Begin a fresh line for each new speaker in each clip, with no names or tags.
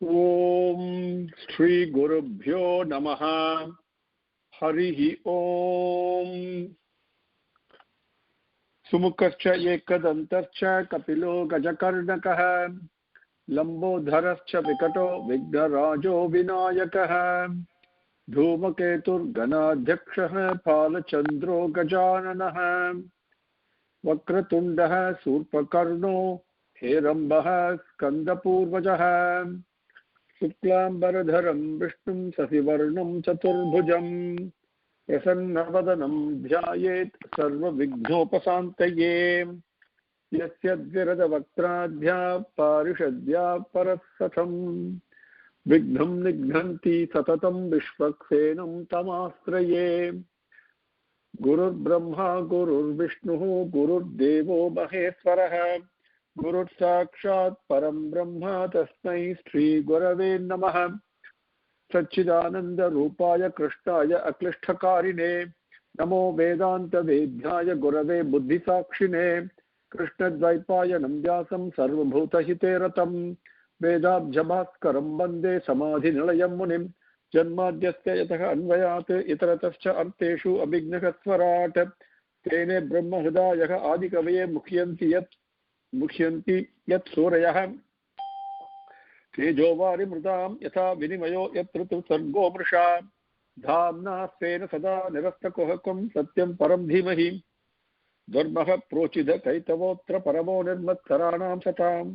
ओम श्री गुरुभ्यो नमः। हरिः ओम। सुमुखश्च एकदन्तश्च कपिलो गजकर्णकः लंबोदरश्च विकटो विघ्नराजो विनायकः धूमकेतुर्गणाध्यक्षः फालचन्द्रो गजाननः वक्रतुण्डः शूर्पकर्णो हेरम्बः स्कन्दपूर्वजः शुक्लाम्बरधरं विष्णुं शशिवर्णं चतुर्भुजं प्रसन्नवदनं ध्यायेत् सर्वविघ्नोपशान्तये। यस्य द्विरदवक्त्राद्या पारिषद्या परस्सथं विघ्नं निघ्नन्ति सततं विश्वक्सेनं तमाश्रये। गुरुर्ब्रह्मा गुरुर्विष्णुः गुरुर्देवो महेश्वरः गुरुर्साक्षात् परं ब्रह्म तस्मै श्री गुरवे नमः। सच्चिदानन्दरूपाय कृष्णाय अक्लिष्टकारिणे नमो वेदान्तवेद्याय गुरवे बुद्धिसाक्षिणे कृष्णद्वैपायनं व्यासं सर्वभूतहिते रतं वेदाब्जभास्करं वन्दे समाधिनिलयं मुनिं जन्माद्यस्य यतः अन्वयात् इतरतश्च अर्थेषु अभिघ्नकस्वराट् तेने ब्रह्महृदायः आदिकवये मुह्यन्ति यत् सूरयः तेजोवारिमृतां यथा विनिमयो यत्र सर्गो मृषा धाम्ना स्वेन सदा निरस्तकुहकं सत्यं परं धीमहि दुर्मः प्रोचितकैतवोऽत्र परमो निर्मत्सराणां सतां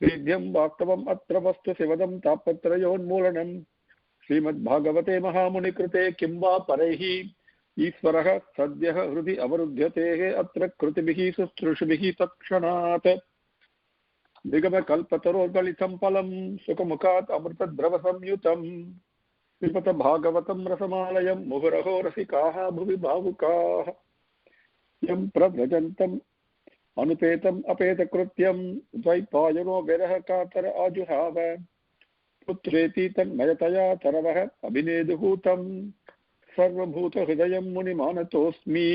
वेद्यं वास्तवम् अत्र वस्तु शिवदं तापत्रयोन्मूलनं श्रीमद्भागवते महामुनिकृते किं वा परैः ईश्वरः सद्यः हृदि अवरुध्यतेः अत्र कृतिभिः शुश्रूषिभिः तत्क्षणात् निगमकल्पतरोर्गलितं फलं सुखमुखात् अमृतद्रवसंयुतं पिबत भागवतं रसमालयं मुहुरहो रसिकाः भुवि भावुकाः यं प्रव्रजन्तम् अनुपेतम् अपेतकृत्यं द्वैपायनो विरह कातर आजुहाव पुत्रेति तन्मयतया तरवः अभिनेदुः तं सर्वभूतहृदयं मुनिमानतोऽस्मि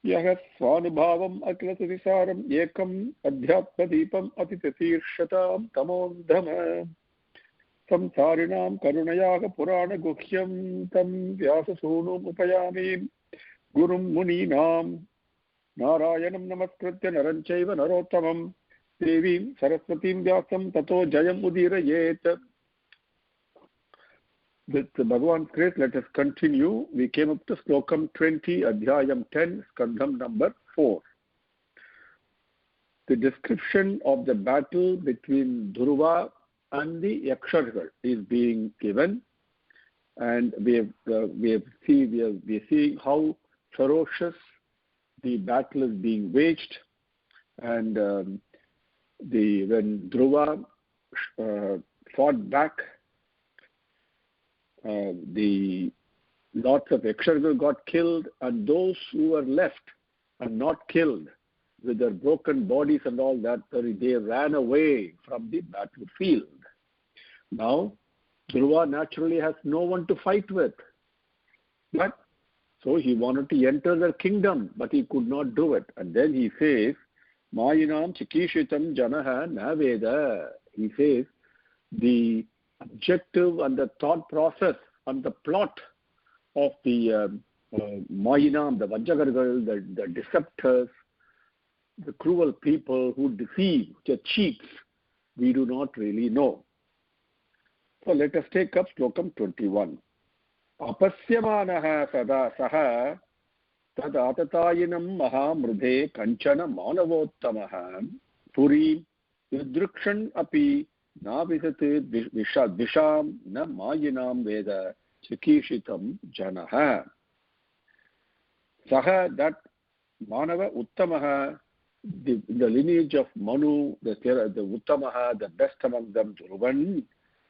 यः स्वानुभावम् अखिलसुविसारम् एकम् अध्यात्मदीपम् अतितीर्षतां तमोन्धम संसारिणां करुणयाः पुराणगुह्यं तं व्याससूनुमुपयामि गुरुं मुनीनां नारायणं नमस्कृत्य नरं चैव नरोत्तमं देवीं सरस्वतीं व्यासं ततो जयम् उदीरयेत्। With Bhagavan's grace, let us continue. We came up to Slokam 20, Adhyayam 10, Skandham number 4. The description of the battle between Dhruva and the Yakshasura is being given, and we are seeing how ferocious the battle is being waged, and when Dhruva fought back, the lots of Yakshasura got killed, and those who were left and not killed with their broken bodies and all that, they ran away from the battlefield. Now Dhruva naturally has no one to fight with, but so he wanted to enter their kingdom, but he could not do it. And then he says, Mayinam chikishitam janaha na veda. He says the objective and the thought process and the plot of the Mayinam, the Vajjagargal, the deceptors, the cruel people who deceive, the cheats, we do not really know. So let us take up Slokam 21. Apasyamanaha sada saha tadatayinam mahamrudhe kanchana manavottamaha puri yudrukshan api navisate visham na mayinam veda chikishitam janaha. Saha, that manava uttamaha, the lineage of Manu, the uttamaha, the best among them, Dhruvan,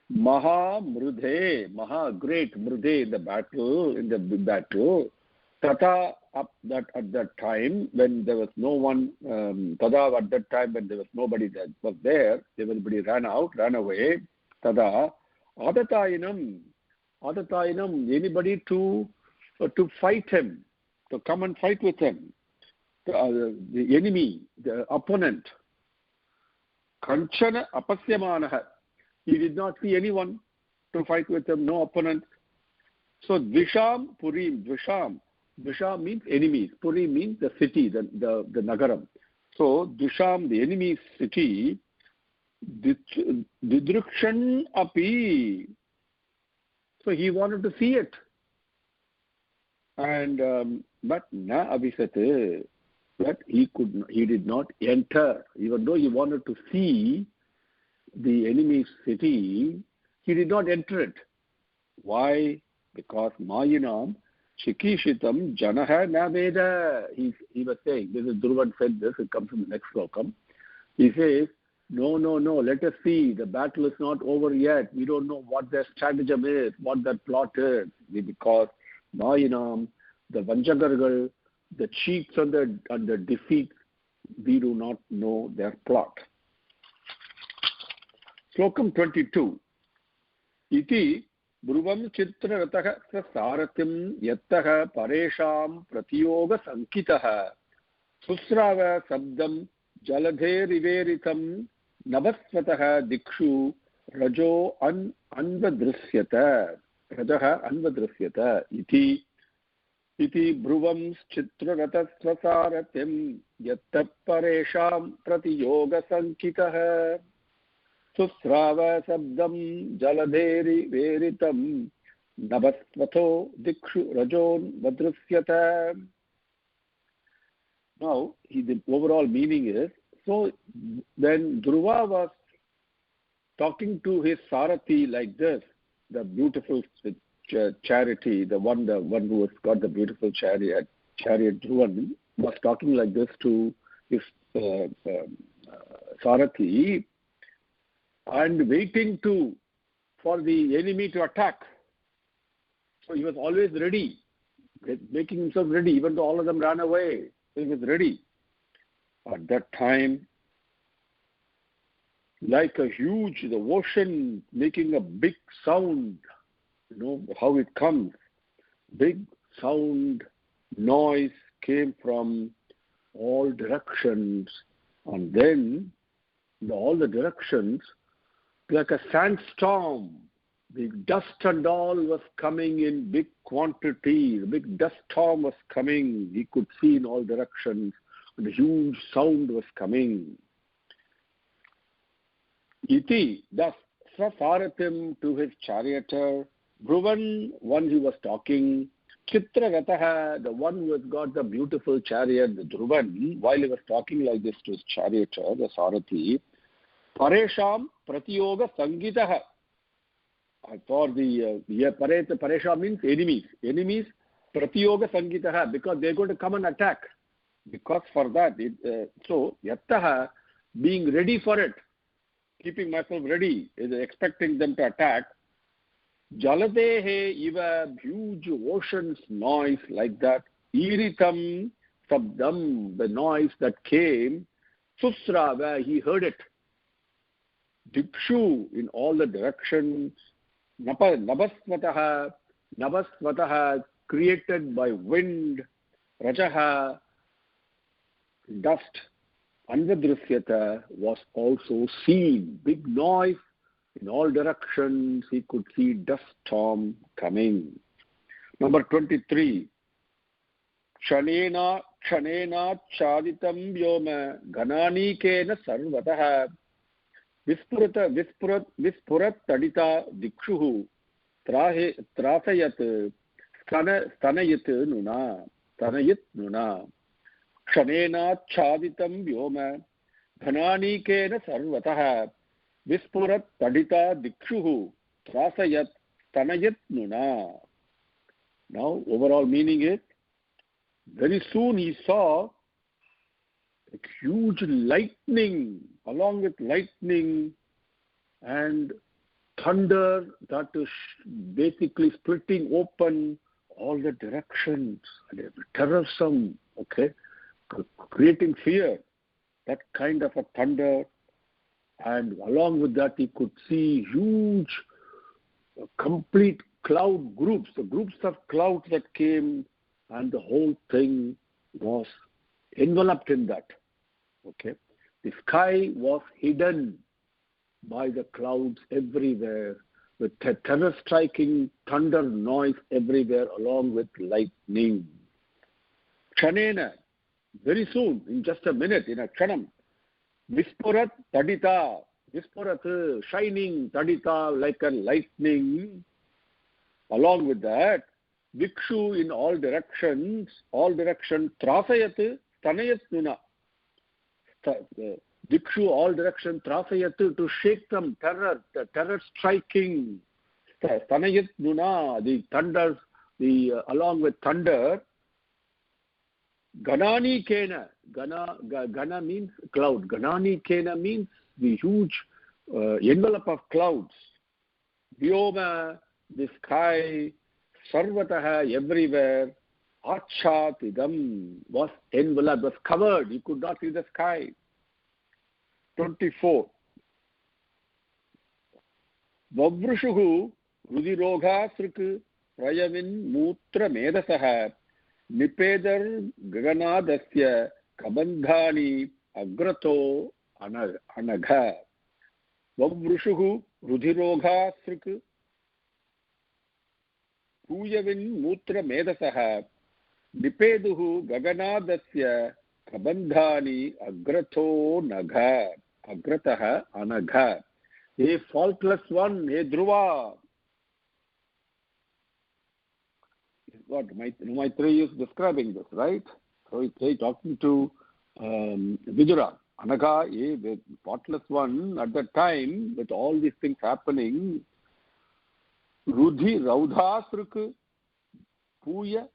Maha Mrudhe, Maha great Mrudhe in the battle, Tata at that time when there was no one, Tada at that time when there was nobody that was there, everybody ran away. Tada Adatayinam, anybody to fight him, to come and fight with him, the enemy, the opponent. Kanchana apasyamanaha. He did not see anyone to fight with him, no opponent. So Dvisham Purim, Dvisham means enemies. Purim means the city, the Nagaram. So Dvisham, the enemy city, Didrukshan api. So he wanted to see it. And but na avisate, but he did not enter. Even though he wanted to see the enemy city, he did not enter it. Why? Because Mayinam Chikishitam Janaha Naveda. He was saying, this is Dhruvan said this, it comes in the next slokam. He says, no, let us see. The battle is not over yet. We don't know what their stratagem is, what their plot is. Because Mayinam, the Vanjagargal, the cheats and the defeat, we do not know their plot. Slokam 22. Iti Dhruvam Chitraratah Saratim Yattaha Paresham Pratiyoga Sankitaha Susrava Sabdam Jaladheriveritam Navasvataha Dikshu Rajo Anvadrisyata Rajaha Anvadrisyata Iti Dhruvam Chitraratah Saratim Yattaha Paresham Pratiyoga Sankitaha Susrava Sabdam Jaladheri Veritam Navasvatho Dikshu Rajon Vadrusyata. Now, the overall meaning is, so when Dhruva was talking to his Sarathi like this, the beautiful charity, the one who has got the beautiful chariot Dhruvan was talking like this to his Sarathi, and waiting for the enemy to attack. So he was always ready, making himself ready, even though all of them ran away. So he was ready. At that time, like the ocean making a big sound, how it comes. Big sound, noise came from all directions, and then all the directions, like a sandstorm. The dust and all was coming in big quantity. The big dust storm was coming. He could see in all directions. And a huge sound was coming. Iti, thus, Sarathim to his charioteer, Dhruvan, one he was talking, Chitrarataha, the one who has got the beautiful chariot, the Dhruvan, while he was talking like this to his charioteer, the Sarathi, Paresham Pratiyoga Sangitaha. For the Paresham means enemies. Enemies, Pratiyoga Sangitaha, because they're going to come and attack. Because for that, so Yattaha, being ready for it, keeping myself ready, is expecting them to attack. Jaladehe iva, huge ocean's noise like that. Iritam sabdam, the noise that came. Susra, where he heard it. Dikshu, in all the directions. Navasvataha, created by wind. Rajaha, dust. Anvadrisyata was also seen. Big noise in all directions. He could see dust storm coming. Number 23. Kshanena chaditam vyoma gananikena sarvataha vispurat tadita dikshuhu trasayat stanayit nuna. Kshanena chaditam vyoma gananikena sarvataha vispurat tadita dikshuhu trasayat stanayit nuna. Now, overall meaning is, very soon he saw a huge lightning, along with lightning and thunder that is basically splitting open all the directions. And terrorism, creating fear, that kind of a thunder. And along with that, he could see huge, complete cloud groups, the groups of clouds that came, and the whole thing was enveloped in that. The sky was hidden. by the clouds everywhere, with terror-striking thunder noise everywhere, along with lightning. Kshanena, very soon, in just a minute, in a kshanam, Vispurat Tadita, Vispurat, shining, Tadita, like a lightning. Along with that, Vikshu in all directions, Trasayat, Stanayat Nuna. Vikshu, all direction, Trasayat, to shake them, terror striking. Stanayat Nuna, the thunders, along with thunder. Ganani Kena, Gana means cloud. Ganani Kena means the huge envelope of clouds. Vyoma, the sky, Sarvataha, everywhere. Achhatidam was enveloped, was covered. You could not see the sky. 24. Vavrushuhu Rudirogha Prayavin Mutra Medasaha Nipedar Gaganadasya Kabandhani Agrato Anagha. Vavrushuhu Rudirogha Prayavin Mutra Medasaha Nipeduhu Gaganadasya Kabandhani Agrato Nagha. Agrataha Anagha. A faultless one, a Dhruva. What Maitreya is describing this, right? So he's talking to Vidura. Anagha, a faultless one, at that time, with all these things happening, Rudhi Raudhasruk Puyavin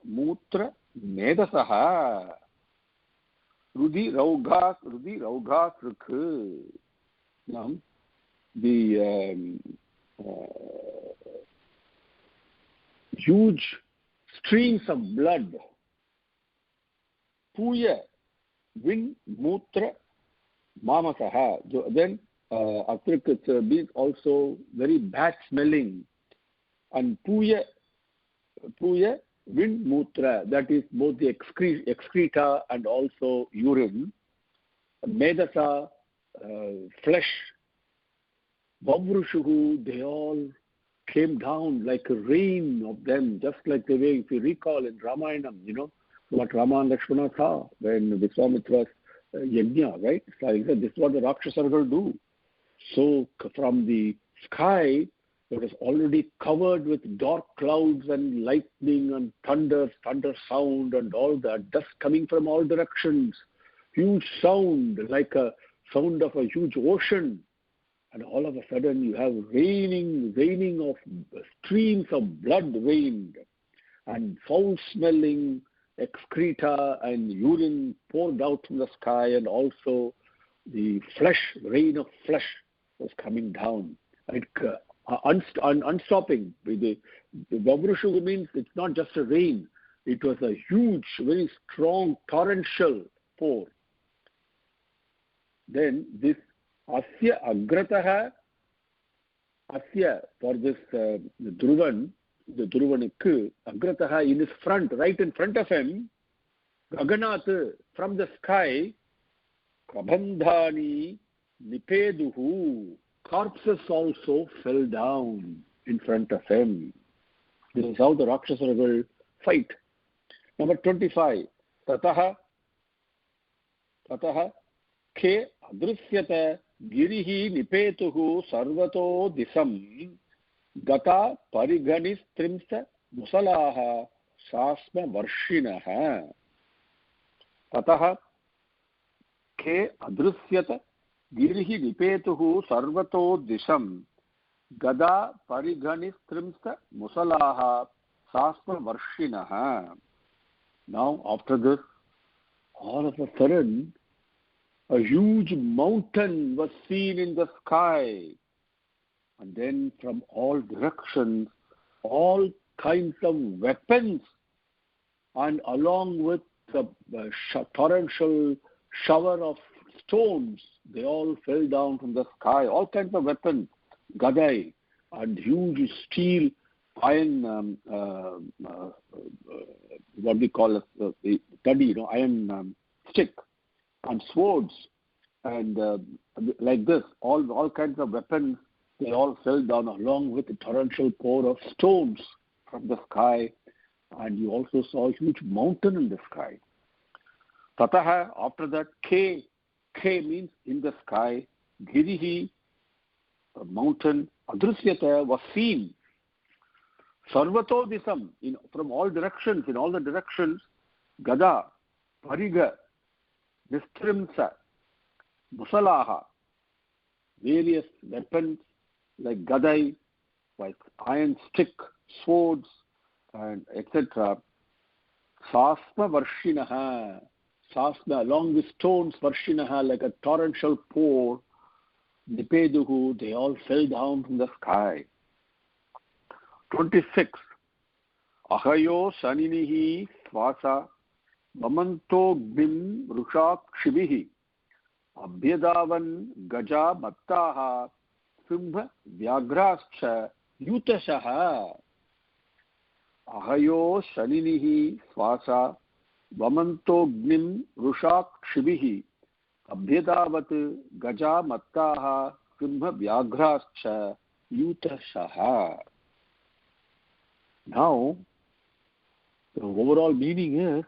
Mutra Medasaha. Rudhi Raudhasruk. Now, the huge streams of blood. Puya Vin Mutra Mamasaha. Then Atrik being also very bad smelling. And Puya Vin Mutra, that is both the excreta and also urine. Medasa, flesh. Vavrushuhu, they all came down like a rain of them, just like the way, if you recall in Ramayana, what Rama and Lakshmana saw when Vishwamitra's yajna, right? So this is what the Rakshasas will do. So from the sky, it was already covered with dark clouds and lightning and thunder sound and all that, dust coming from all directions. Huge sound, like a sound of a huge ocean. And all of a sudden you have raining of streams of blood rained, and foul-smelling excreta and urine poured out from the sky, and also the rain of flesh was coming down. Unstopping. The Vavrushu means it's not just a rain. It was a huge, very strong, torrential pour. Then this Asya Agrataha, Asya, for this Dhruvan, the Dhruvanik, Agrataha in his front, right in front of him, Gaganat, from the sky, Prabandhani Nipeduhu, corpses also fell down in front of him. This is how the Rakshasas will fight. Number 25. Tataha Ke Adrusyata Girihi Nipetuhu Sarvato Disam Gata Pariganis Trimsa Musalaha Sasma Varshinaha. Tataha Ke Adrusyata Girihi Nipetuhu Sarvato Disham Gada Pariganis Trimsa Musalaha Sasma Varshinaha. Now, after this, all of a sudden, a huge mountain was seen in the sky. And then from all directions, all kinds of weapons, and along with the torrential shower of stones, they all fell down from the sky. All kinds of weapons, gadai, and huge steel, iron, what we call the tadi, iron stick, and swords, and like this, all kinds of weapons, they all fell down along with the torrential pour of stones from the sky, and you also saw a huge mountain in the sky. Tataha, after that, K means in the sky, Girihi, a mountain, Adrusyata was seen. Sarvato disam, from all directions, in all the directions, Gada, Pariga, Nistrimsa, Musalaha, various weapons like Gadai, like iron stick, swords, and etc. Sasma Varshinaha, Sasma, along with stones, Varshinaha, like a torrential pour, Nipeduhu, they all fell down from the sky. 26. Ahayo Saninihi Svasa Mamanto Bim Rushakshibihi Abhyadavan Gaja Mattaha Simbha Vyagrascha Yutashaha. Ahayo Saninihi Svasa Vamanto Rushakshibihi Abhyadavat Gaja Mattaha Simbha Vyagrascha Yutashaha. Now, the overall meaning is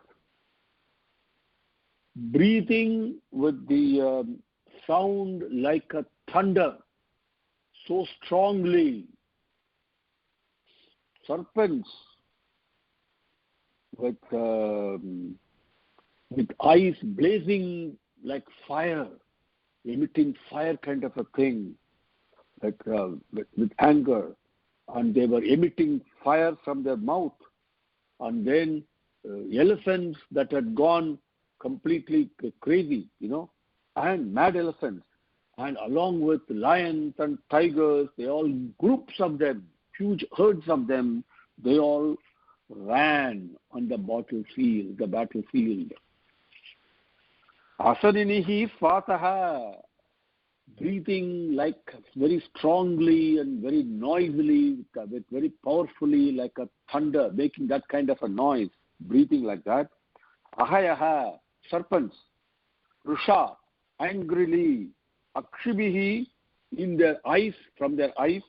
breathing with the sound like a thunder, so strongly. Serpents with eyes blazing like fire, emitting fire kind of a thing, like with anger. And they were emitting fire from their mouth. And then elephants that had gone completely crazy, and mad elephants. And along with lions and tigers, they all, groups of them, huge herds of them, they all ran on the battlefield. Asaninihi Svataha, breathing like very strongly and very noisily, with very powerfully, like a thunder, making that kind of a noise, breathing like that. Ahayaha, serpents. Rusha, angrily. Akshibihi, in their eyes, from their eyes.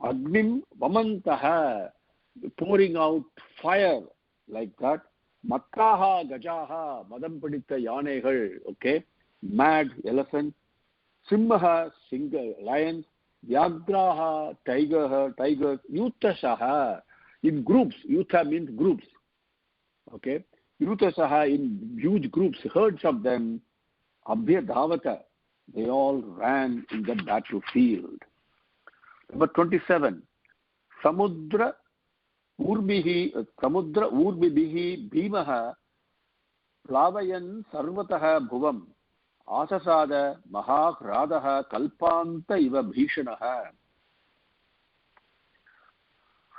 Agnim Vamantaha, pouring out fire like that. Mattaha Gajaha, Madam Padita Yanehal, okay, mad elephant. Simha, lions. Vyagraha, tigers. Yutashaha, in groups. Yuta means groups. Okay. Yutashaha, in huge groups, herds of them. Abhyadhavata, they all ran in the battlefield. Number 27. Samudra Urbibihi Bhimaha Plavayan Sarvataha Bhuvam Asasada Mahakradaha Kalpanta Iva Bhishanaha.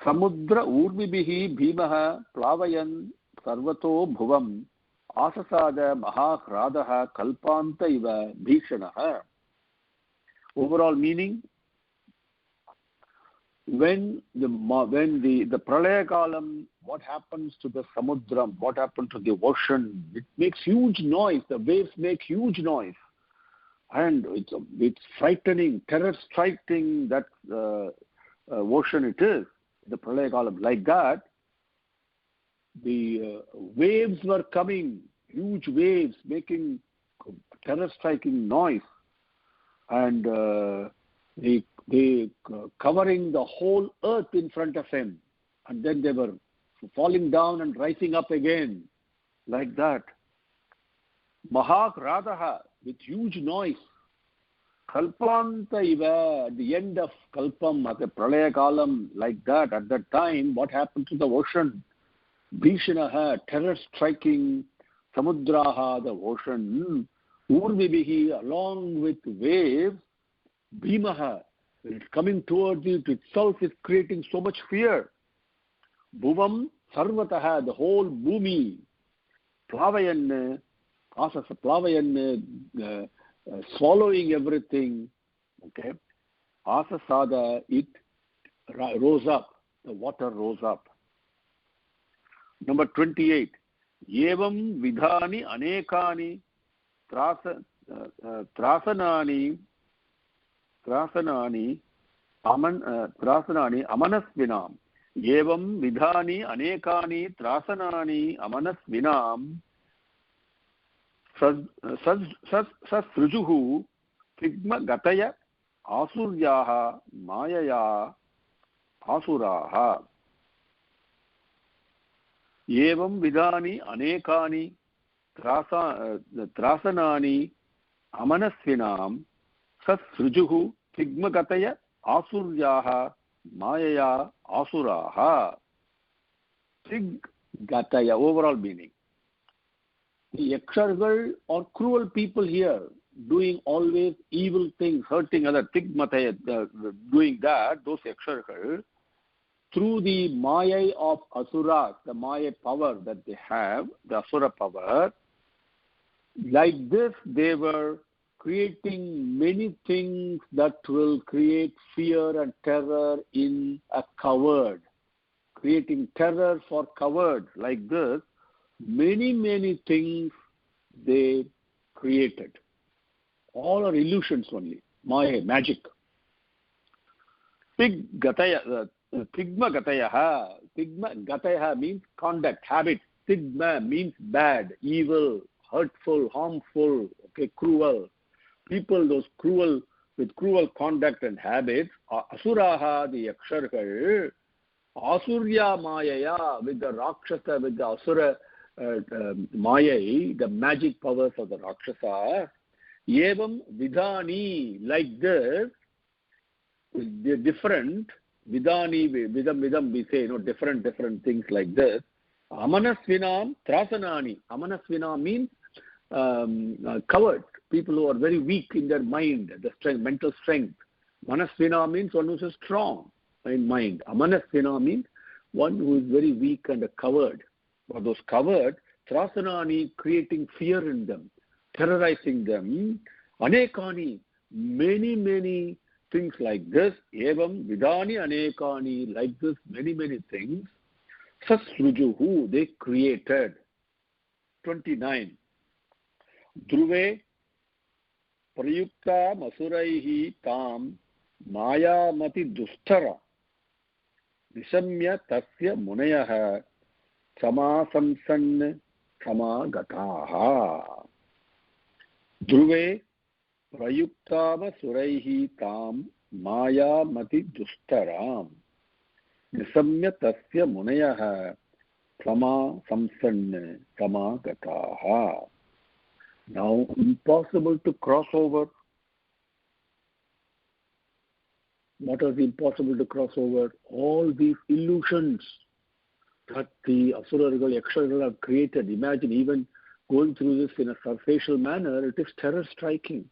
Samudra Urbibihi Bhimaha Plavayan Sarvato Bhuvam Asasada Mahakradaha Kalpanta Iva Bhishanaha. Overall meaning, when the Pralaya Kalam, what happens to the Samudram, what happened to the ocean, it makes huge noise, the waves make huge noise. And it's frightening, terror-striking that ocean it is, the Pralaya Kalam. Like that, the waves were coming, huge waves making terror-striking noise. And they covering the whole earth in front of him, and then they were falling down and rising up again, like that. Mahakradaha, with huge noise. Kalpanta iva, at the end of Kalpam, at the Pralaya Kalam, like that, at that time, what happened to the ocean? Bhishanaha, terror-striking. Samudraha, the ocean. Urvibihi, along with waves. Bhimaha, it's coming towards it itself is creating so much fear. Bhuvam Sarvataha, the whole bhumi. Plavayan, Asasa Plavayan, swallowing everything. Okay. Asasada, it rose up. The water rose up. Number 28. Yevam Vidhani Anekani Trasa त्रासनानि अमनस्विनाम् एवं विधानि अनेकानि त्रासनानि अमनस्विनां ससृजुः तिग्मगतय आसुर्याः मायया आसुराः एवं विधानि अनेकानि त्रासनानि अमनस्विनां ससृजुः तिग्मगतय आसुर्याः मायया आसुराः. Tiggataya, overall meaning. The Yakshargal are cruel people here, doing always evil things, hurting others. Tigmataya, doing that, those Yakshargal, through the Maya of Asuras, the Maya power that they have, the Asura power, like this they were creating many things that will create fear and terror in a coward. Creating terror for cowards like this, many things they created. All are illusions only, Maya, magic. Tigma Gatayaha means conduct, habit. Tigma means bad, evil, hurtful, harmful, cruel. People, those cruel, with cruel conduct and habits, Asuraha, the Yaksharkal, Asurya Mayaya, with the Rakshasa, with the Asura Mayai, the magic powers of the Rakshasa, Yevam Vidhani, like this, they're different, Vidhani, Vidam, we say, different things like this. Amanasvinam Trasanani. Amanasvina means cowards, people who are very weak in their mind, the strength, mental strength. Manasvina means one who is strong in mind. Amanasvina means one who is very weak and a coward. For those cowards, Trasanani, creating fear in them, terrorizing them. Anekani, many things like this. Evam Vidani Anekani, like this, many things. Sasrujuhu, they created. 29. Dhruve Prayukta Masuraihi Tam Mayamati Dustara Nisamya Tasya Munayaha Samasamsan Samagataha. Dhruve Prayukta Masuraihi Tam Mayamati Dustaram Nisamya Tasya Munayaha Samasamsan Samagataha. Now, impossible to cross over. What is impossible to cross over? All these illusions that the Asuragal, Yakshargal have created. Imagine even going through this in a superficial manner, it is terror striking.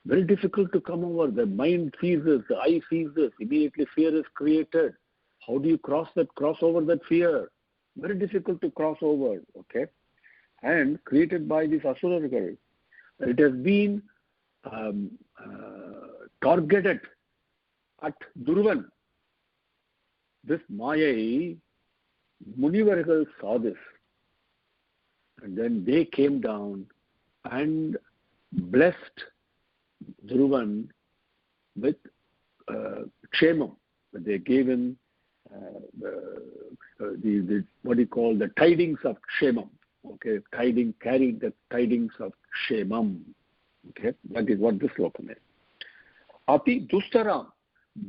Very difficult to come over. The mind sees this, the eye sees this, immediately fear is created. How do you cross over that fear? Very difficult to cross over, okay? And created by this Asuragal. It has been targeted at Durvan. This Maya, Munivargal saw this. And then they came down and blessed Dhruvan with Kshemam. They gave him the tidings of Kshemam. Okay, carried the tidings of Kshemam. Okay, that is what this slogan is. Ati Dustaram,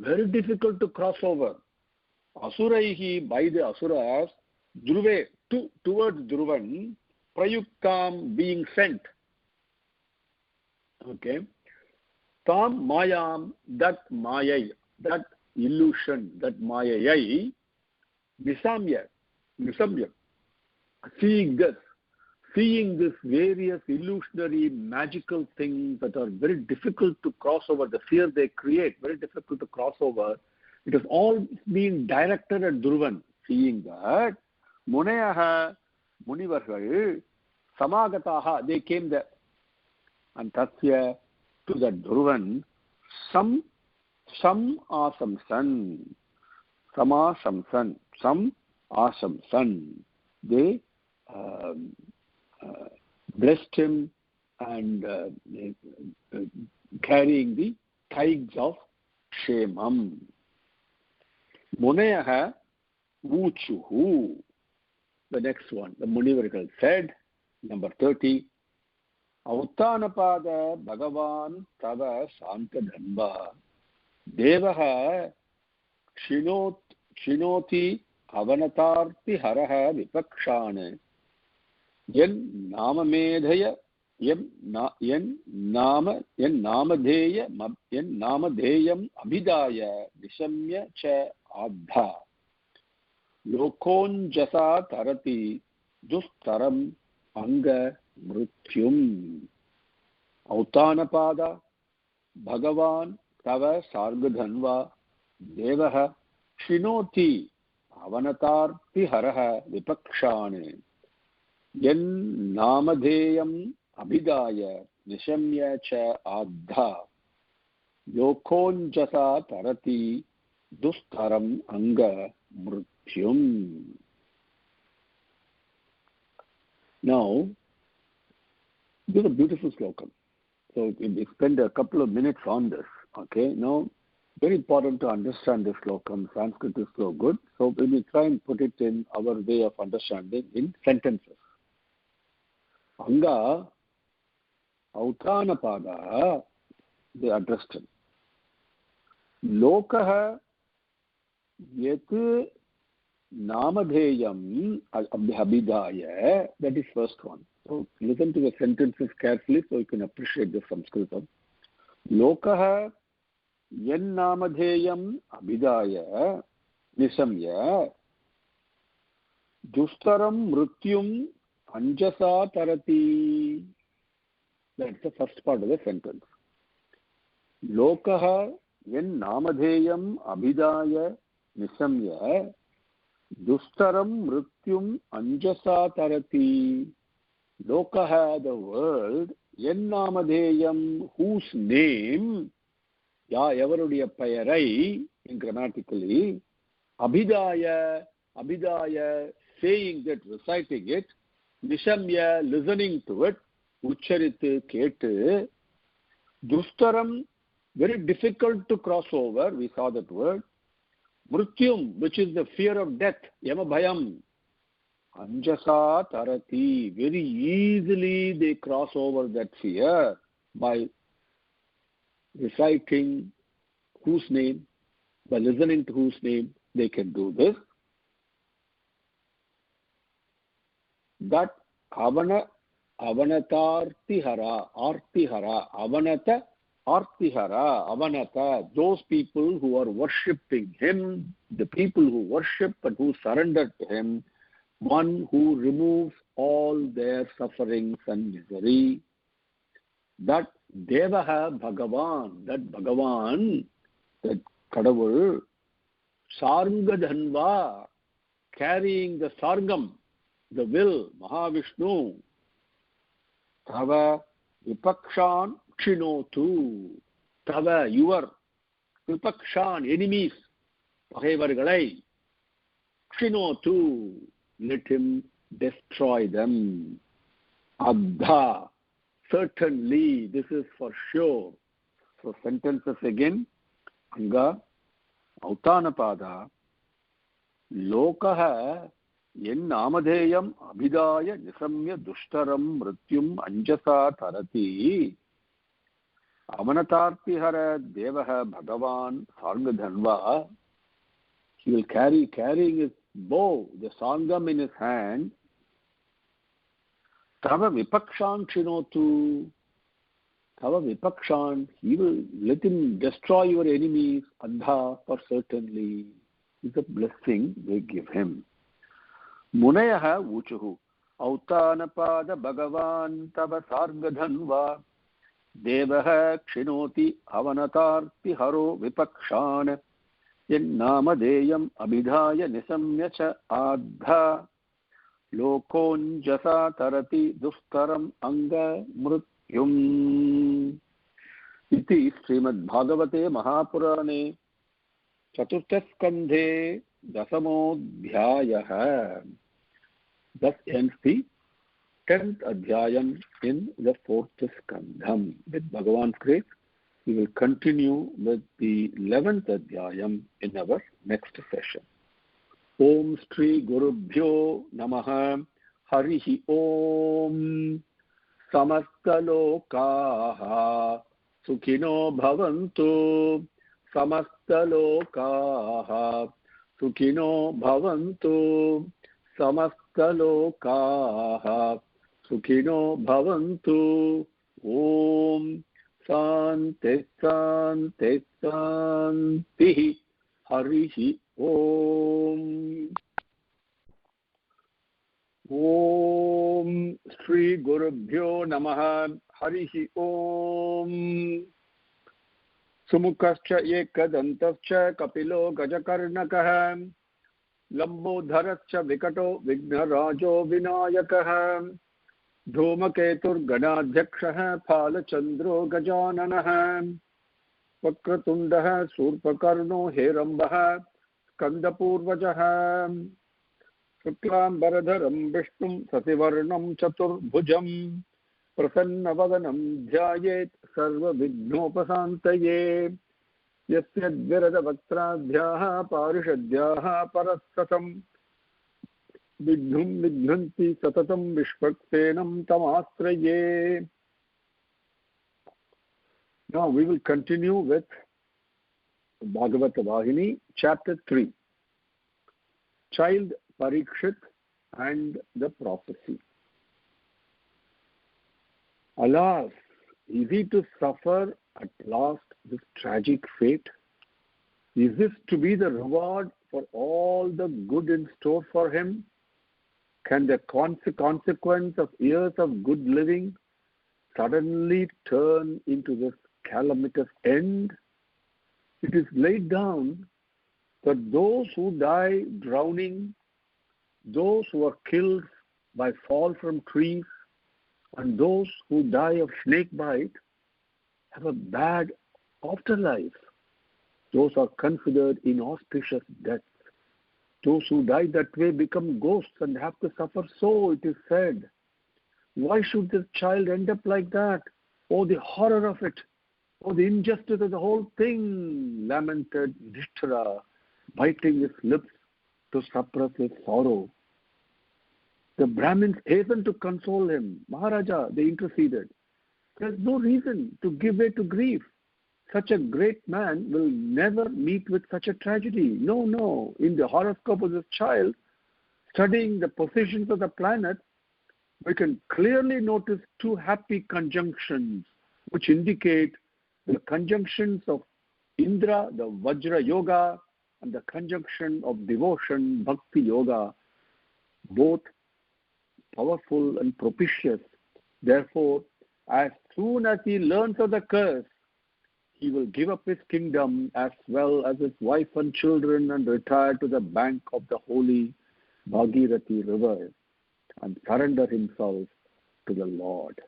very difficult to cross over. Asuraihi, by the Asuras, Dhruve, towards Dhruvan, Prayuktam, being sent. Okay. Tam Mayam, that Mayai, that illusion, that Mayayai, Nisamya, seeing this various illusionary, magical things that are very difficult to cross over, the fear they create, very difficult to cross over, it has all been directed at Dhruvan. Seeing that, Munayaha, Munivargal, Samagataha, they came there. And Tasya, to that Dhruvan, some asamsan, they blessed him and carrying the tithes of Kshemam. Munayaha Uchuhu. The next one, the Munivargal said, number 30, Autanapada Bhagavan Tava Sankadhanva Devaha Shinoti Avanatarti Haraha Vipakshane Yen Namamedhaya Yen Namadheyam Abhidaya Dishamya Cha Adha Lokonjasa Tarati Dustaram Anga Mrutyum. Autanapada Bhagavan Tava Sargadhanva Devaha Shinoti Avanatarti Haraha Vipakshane Yen Namadheyam Abhidaya Nishamya Cha Adha Lokonjasa Tarati Dustaram Anga Mrutyum. Now, this is a beautiful slokam. So we spend a couple of minutes on this. Okay. Now, very important to understand this slokam. Sanskrit is so good. So we will try and put it in our way of understanding in sentences. Anga Autanapada, they addressed him. Lokaha Yet Namadheyam Abhidaya, that is first one. So listen to the sentences carefully so you can appreciate the Sanskritam. Lokaha Yen Namadheyam Abhidaya Nisamya Dustaram Mrutyum Anjasa Tarati. That's the first part of the sentence. Lokaha Yen Namadheyam Abhidaya Nisamya Dustaram Mrutyum Anjasa Tarati. Lokaha, the world, Yen Namadheyam, whose name, Ya Evarudiya Payarai, in grammatically, Abhidaya, saying that, reciting it, Nishamya, listening to it, Ucharit, Ketu, Dustaram, very difficult to cross over, we saw that word. Mrutyum, which is the fear of death, Yamabhayam. Anjasa Tarati, very easily they cross over that fear by reciting whose name, by listening to whose name they can do this. That Avanatartihara, Avanata, Artihara, Avanata, those people who are worshipping him, the people who worship and who surrender to him, one who removes all their sufferings and misery. That Devaha Bhagavan, that Bhagavan, that Kadavul, Sargadhanva, carrying the Sargam, the will, Mahavishnu, Tava Vipakshan Kshinotu, Tava, your Vipakshan, enemies, Pahevargalai, Kshinotu, let him destroy them. Adha, certainly, this is for sure. So sentences again. Anga, Autanapada, Lokaha, Yen Namadheyam Abhidaya Nisamya Dushtaram Mrityum Anjasa Tarati Avanatartihara Devaha Bhagavan Sargadhanva. He will carrying his bow, the sangam in his hand. Tava Vipakshan Shinotu. Tava Vipakshan, he will let him destroy your enemies. Adha, for certainly. It's a blessing they give him. Munayaha Uchuhu. Autanapada Bhagavan Tava Sargadhanva Devaha Kshinoti Avanatarti Haro Vipakshan Yen Namadheyam Abhidaya Nisamya Cha Adha Lokonjasa Tarati Dustaram Anga Mrutyum. Iti Srimad Bhagavate Mahapurane Chaturtaskandhe Dasamodhyayaha. Thus ends the 10th Adhyayam in the 4th Skandham. With Bhagavan's grace, we will continue with the 11th Adhyayam in our next session. Om Shri Gurubhyo Namaha Harihi Om Samastalokaha Sukhino Bhavantu Samastalokaha Sukhino Bhavantu Samastalokaha Sukhino Bhavantu. Om Sante Sante Santihi Harihi Om. Om Shri Gurubhyo Namaha Harihi Om. Sumukascha Ekadantascha Kapilo Gajakarnakaha Lambodharascha Vikato Vignarajo Vinayakaha Dhumaketur Ganadhyakshaha Phalachandro Gajananaha Vakratundaha Surpakarno Herambaha Skandapurvajaha Shuklambaradharam Vishnum Sasivarnam Chaturbhujam Prasannavadanam Dhyayet Sarva Vignopasantaye Yasya Dviradavaktrabhyaha Parishadhyaha Parasatam Vidhum Vidhanti Satatam Vishvaksenam Tamastraye. Now we will continue with Bhagavata Vahini, chapter 3. Child Parikshit and the prophecy. Alas, is he to suffer at last this tragic fate? Is this to be the reward for all the good in store for him? Can the consequence of years of good living suddenly turn into this calamitous end? It is laid down that those who die drowning, those who are killed by fall from trees, and those who die of snake bite have a bad afterlife. Those are considered inauspicious deaths. Those who die that way become ghosts and have to suffer, so it is said. Why should this child end up like that? Oh, the horror of it. Oh, the injustice of the whole thing, lamented Yudhishthira, biting his lips to suppress his sorrow. The Brahmins hastened to console him. Maharaja, they interceded. There is no reason to give way to grief. Such a great man will never meet with such a tragedy. No, no. In the horoscope of this child, studying the positions of the planets, we can clearly notice two happy conjunctions which indicate the conjunctions of Indra, the Vajra Yoga, and the conjunction of devotion, Bhakti Yoga, both powerful and propitious. Therefore, as soon as he learns of the curse, he will give up his kingdom as well as his wife and children and retire to the bank of the holy Bhagirathi river and surrender himself to the Lord.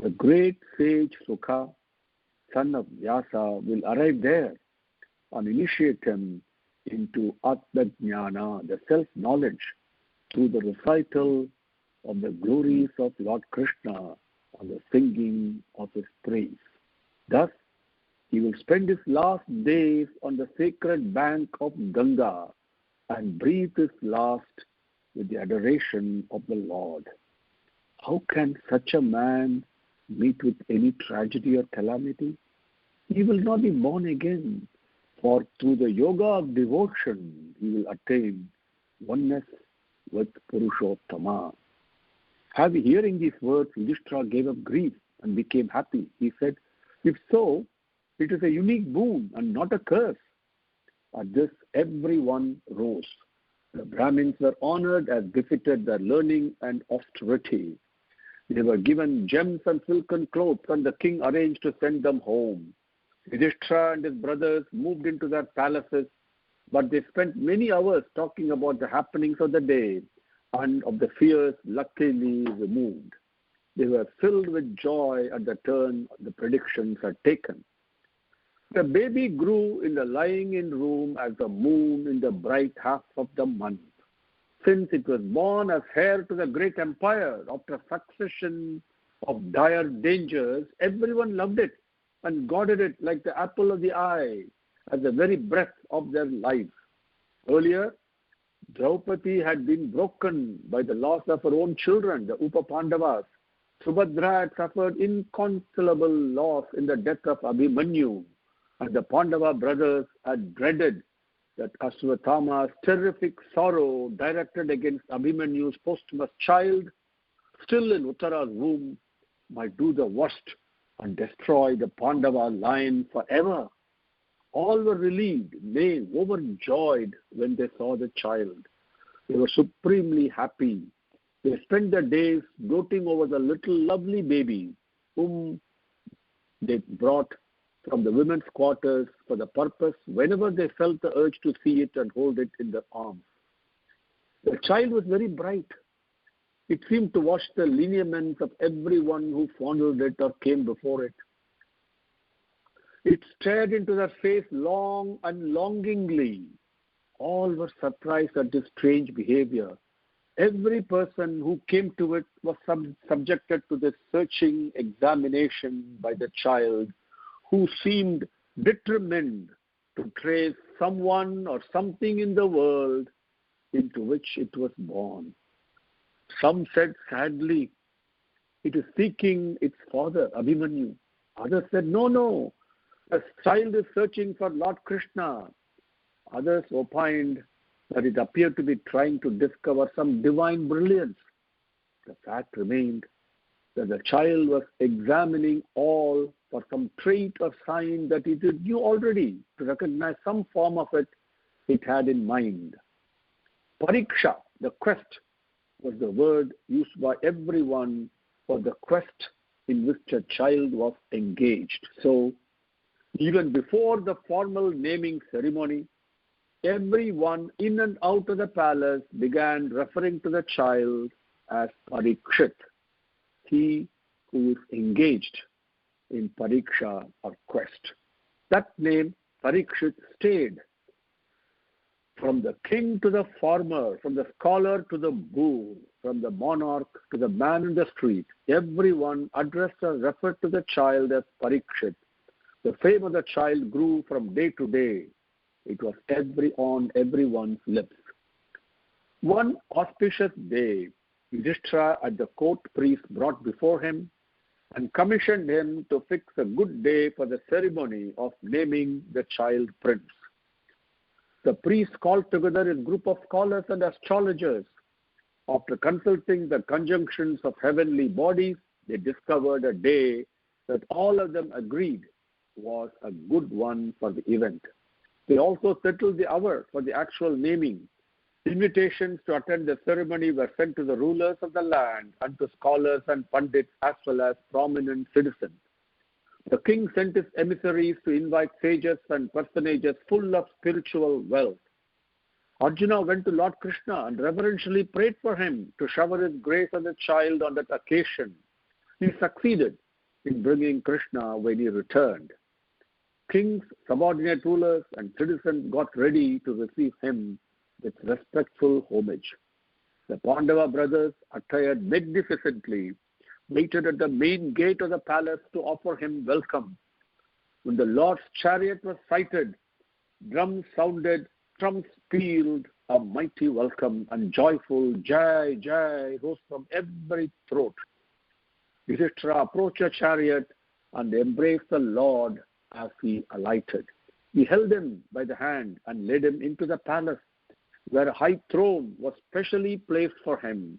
The great sage Sukha, son of Vyasa, will arrive there and initiate him into Atma-jnana, the self-knowledge, through the recital of the glories of Lord Krishna and the singing of his praise. Thus, he will spend his last days on the sacred bank of Ganga and breathe his last with the adoration of the Lord. How can such a man meet with any tragedy or calamity? He will not be born again, for through the yoga of devotion, he will attain oneness with Purushottama. Hearing these words, Yudhishthira gave up grief and became happy. He said, if so, it is a unique boon and not a curse. At this, everyone rose. The Brahmins were honored as befitted their learning and austerity. They were given gems and silken clothes, and the king arranged to send them home. Yudhishthira and his brothers moved into their palaces, but they spent many hours talking about the happenings of the day and of the fears luckily removed. They were filled with joy at the turn the predictions had taken. The baby grew in the lying-in room as the moon in the bright half of the month. Since it was born as heir to the great empire, after a succession of dire dangers, everyone loved it and guarded it like the apple of the eye, as the very breath of their lives. Earlier, Draupadi had been broken by the loss of her own children, the Upa-Pandavas. Subhadra had suffered inconsolable loss in the death of Abhimanyu, and the Pandava brothers had dreaded that Ashwatthama's terrific sorrow directed against Abhimanyu's posthumous child, still in Uttara's womb, might do the worst and destroy the Pandava line forever. All were relieved, nay, overjoyed when they saw the child. They were supremely happy. They spent their days gloating over the little lovely baby whom they brought from the women's quarters for the purpose whenever they felt the urge to see it and hold it in their arms. The child was very bright. It seemed to wash the lineaments of everyone who fondled it or came before it. It stared into their face long and longingly. All were surprised at this strange behavior. Every person who came to it was subjected to this searching examination by the child, who seemed determined to trace someone or something in the world into which it was born. Some said sadly, it is seeking its father, Abhimanyu. Others said, no, the child is searching for Lord Krishna. Others opined that it appeared to be trying to discover some divine brilliance. The fact remained that the child was examining all for some trait or sign that it knew already, to recognize some form of it had in mind. Pariksha, the quest, was the word used by everyone for the quest in which a child was engaged. So, even before the formal naming ceremony, everyone in and out of the palace began referring to the child as Parikshit, he who is engaged in Pariksha or quest. That name, Parikshit, stayed. From the king to the farmer, from the scholar to the boor, from the monarch to the man in the street, everyone addressed or referred to the child as Parikshit. The fame of the child grew from day to day. It was on everyone's lips. One auspicious day, Yudhishthira at the court priest brought before him and commissioned him to fix a good day for the ceremony of naming the child prince. The priest called together a group of scholars and astrologers. After consulting the conjunctions of heavenly bodies, they discovered a day that all of them agreed was a good one for the event. They also settled the hour for the actual naming. Invitations to attend the ceremony were sent to the rulers of the land and to scholars and pundits as well as prominent citizens. The king sent his emissaries to invite sages and personages full of spiritual wealth. Arjuna went to Lord Krishna and reverentially prayed for him to shower his grace on the child on that occasion. He succeeded in bringing Krishna when he returned. Kings, subordinate rulers, and citizens got ready to receive him with respectful homage. The Pandava brothers, attired magnificently, waited at the main gate of the palace to offer him welcome. When the Lord's chariot was sighted, drums sounded, trumps pealed, a mighty welcome, and joyful Jai, Jai rose from every throat. Yudhishthira approached the chariot and embraced the Lord as he alighted. He held him by the hand and led him into the palace, where a high throne was specially placed for him.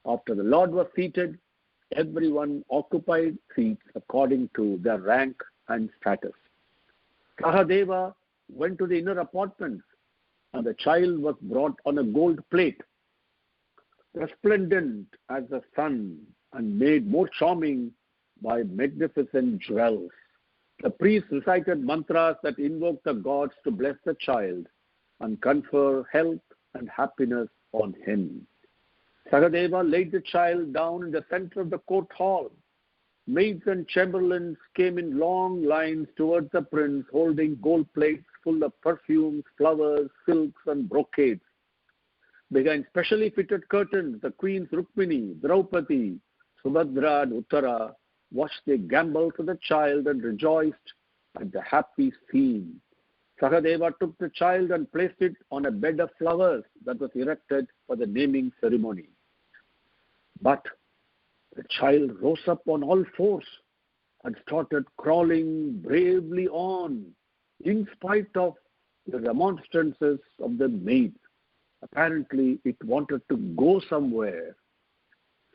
After the Lord was seated, everyone occupied seats according to their rank and status. Sahadeva went to the inner apartments, and the child was brought on a gold plate, resplendent as the sun and made more charming by magnificent jewels. The priest recited mantras that invoked the gods to bless the child and confer health and happiness on him. Sahadeva laid the child down in the center of the court hall. Maids and chamberlains came in long lines towards the prince, holding gold plates full of perfumes, flowers, silks, and brocades. Behind specially fitted curtains, the queens Rukmini, Draupadi, Subhadra and Uttara watched the gambols of the child and rejoiced at the happy scene. Sahadeva took the child and placed it on a bed of flowers that was erected for the naming ceremony. But the child rose up on all fours and started crawling bravely on, in spite of the remonstrances of the maid. Apparently, it wanted to go somewhere.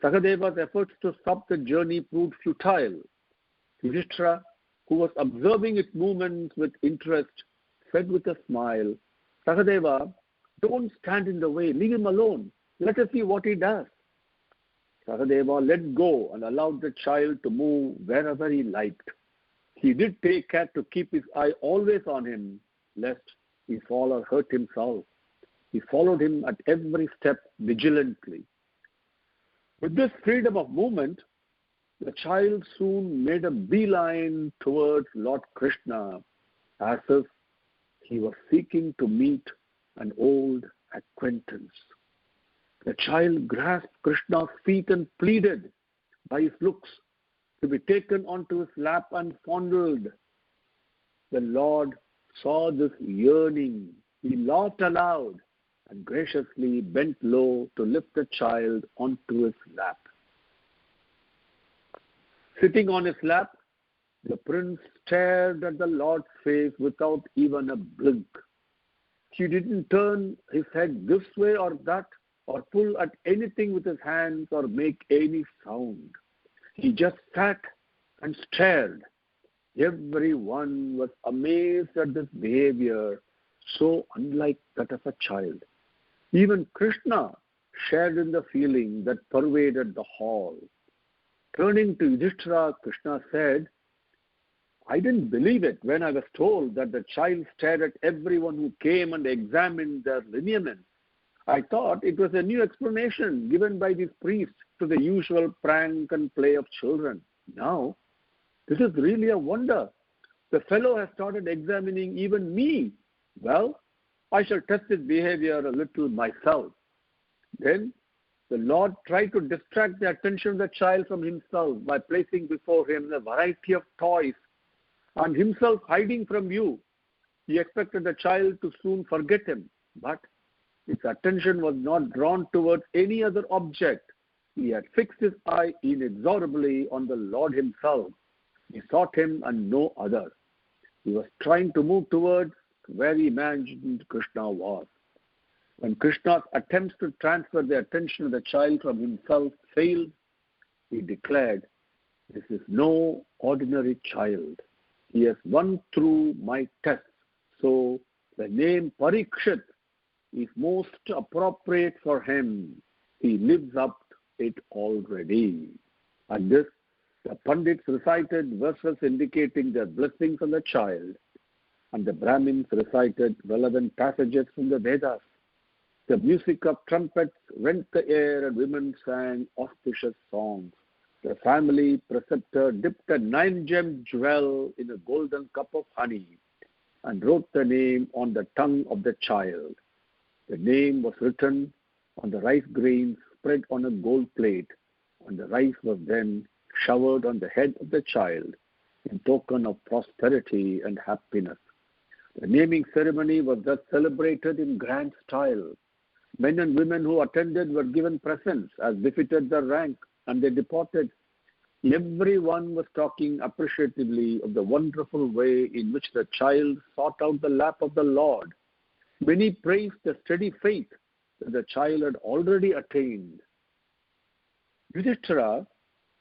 Sahadeva's efforts to stop the journey proved futile. Yudhishthira, who was observing its movements with interest, said with a smile, "Sahadeva, don't stand in the way. Leave him alone. Let us see what he does." Sahadeva let go and allowed the child to move wherever he liked. He did take care to keep his eye always on him, lest he fall or hurt himself. He followed him at every step vigilantly. With this freedom of movement, the child soon made a beeline towards Lord Krishna, as if he was seeking to meet an old acquaintance. The child grasped Krishna's feet and pleaded by his looks to be taken onto his lap and fondled. The Lord saw this yearning. He laughed aloud and graciously bent low to lift the child onto his lap. Sitting on his lap, the prince stared at the Lord's face without even a blink. He didn't turn his head this way or that, or pull at anything with his hands or make any sound. He just sat and stared. Everyone was amazed at this behavior, so unlike that of a child. Even Krishna shared in the feeling that pervaded the hall. Turning to Yudhishthira, Krishna said, "I didn't believe it when I was told that the child stared at everyone who came and examined their lineaments. I thought it was a new explanation given by these priests to the usual prank and play of children. Now, this is really a wonder. The fellow has started examining even me. Well, I shall test his behavior a little myself." Then the Lord tried to distract the attention of the child from himself by placing before him a variety of toys and himself hiding from view. He expected the child to soon forget him, but his attention was not drawn towards any other object. He had fixed his eye inexorably on the Lord himself. He sought him and no other. He was trying to move towards where he imagined Krishna was. When Krishna's attempts to transfer the attention of the child from himself failed, he declared, "This is no ordinary child. He has won through my tests, so the name Parikshit is most appropriate for him. He lives up to it already." At this, the Pandits recited verses indicating their blessings on the child, and the Brahmins recited relevant passages from the Vedas. The music of trumpets rent the air and women sang auspicious songs. The family preceptor dipped a 9-gemmed jewel in a golden cup of honey and wrote the name on the tongue of the child. The name was written on the rice grains spread on a gold plate, and the rice was then showered on the head of the child in token of prosperity and happiness. The naming ceremony was thus celebrated in grand style. Men and women who attended were given presents as befitted their rank, and they departed. Everyone was talking appreciatively of the wonderful way in which the child sought out the lap of the Lord. Many praised the steady faith that the child had already attained. Yudhishthira,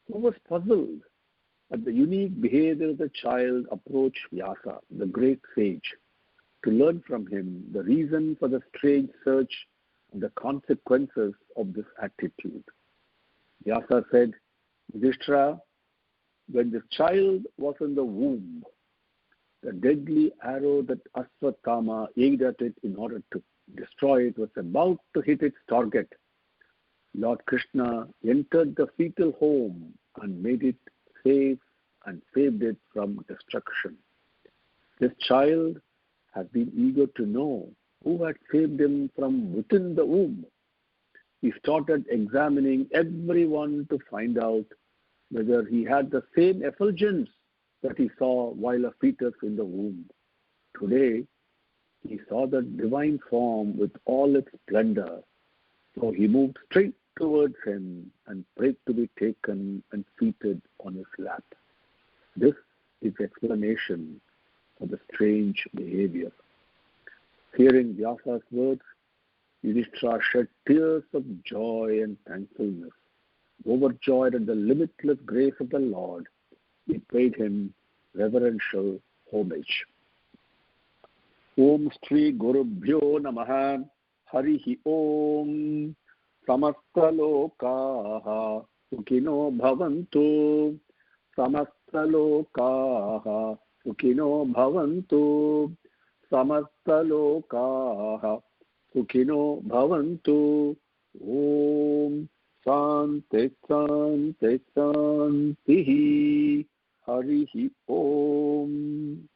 who was puzzled at the unique behavior of the child, approached Vyasa, the great sage, to learn from him the reason for the strange search and the consequences of this attitude. Vyasa said, "Yudhishthira, when this child was in the womb, the deadly arrow that Aswatthama aimed at it in order to destroy it was about to hit its target. Lord Krishna entered the fetal home and made it safe and saved it from destruction. This child has been eager to know who had saved him from within the womb. he started examining everyone to find out whether he had the same effulgence that he saw while a fetus in the womb. Today, he saw the divine form with all its splendor. So he moved straight towards him and prayed to be taken and seated on his lap. This is explanation for the strange behavior. Hearing Vyasa's words, Yudhishthira shed tears of joy and thankfulness. Overjoyed at the limitless grace of the Lord, he paid him reverential homage. Om Shri Gurubhyo Namaha Harihi Om Samastalokaha Sukhino Bhavantu Samastalokaha Sukhino Bhavantu Samastalokaha Sukhino Bhavantu. Om Sante Sante Santihi Harihi Om.